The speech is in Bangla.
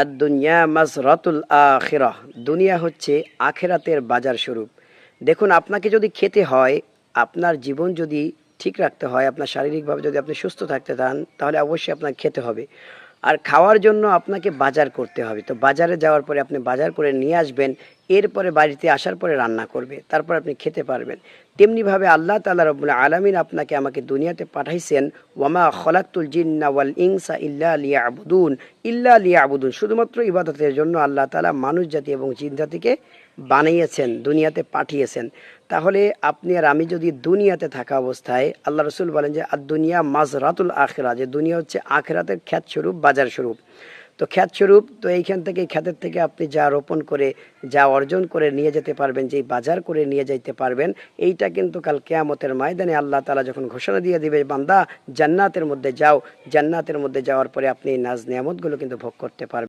আদ-দুনিয়া মাজরাতুল আখিরাহ, দুনিয়া হচ্ছে আখেরাতের বাজার স্বরূপ। দেখুন, আপনাকে যদি খেতে হয়, আপনার জীবন যদি ঠিক রাখতে হয়, আপনার শারীরিকভাবে যদি আপনি সুস্থ থাকতে চান, তাহলে অবশ্যই আপনাকে খেতে হবে। আর খাওয়ার জন্য আপনাকে বাজার করতে হবে। তো বাজারে যাওয়ার পরে আপনি বাজার করে নিয়ে আসবেন, এরপরে বাড়িতে আসার পরে রান্না করবে, তারপর আপনি খেতে পারবেন। তেমনিভাবে আল্লাহ তাআলা রব্বুল আলামিন আপনাকে আমাকে দুনিয়াতে পাঠাইছেন, ওয়ামা খলাকতুল জিন্না ওয়াল ইনসা ইল্লা লিয়াবুদুন, শুধুমাত্র ইবাদতের জন্য আল্লাহ তাআলা মানুষ জাতি এবং জিন জাতিকে বানিয়েছেন, দুনিয়াতে পাঠিয়েছেন। তাহলে আপনি আর আমি যদি দুনিয়াতে থাকা অবস্থায়, আল্লাহ রসুল বলেন যে আর দুনিয়া মাজরাতুল আখিরা, যে দুনিয়া হচ্ছে আখিরাতের খ্যাত স্বরূপ, বাজার স্বরূপ। তো খ্যাত স্বরূপ, তো এইখান থেকে খ্যাতের থেকে আপনি যা রোপণ করে, যা অর্জন করে নিয়ে যেতে পারবেন, যেই বাজার করে নিয়ে যাইতে পারবেন, এইটা কিন্তু কাল কিয়ামতের ময়দানে আল্লাহ তাআলা যখন ঘোষণা দিয়ে দিবে, বান্দা জান্নাতের মধ্যে যাও, জান্নাতের মধ্যে যাওয়ার পরে আপনি এই নাজ নিয়ামতগুলো কিন্তু ভোগ করতে পারবেন।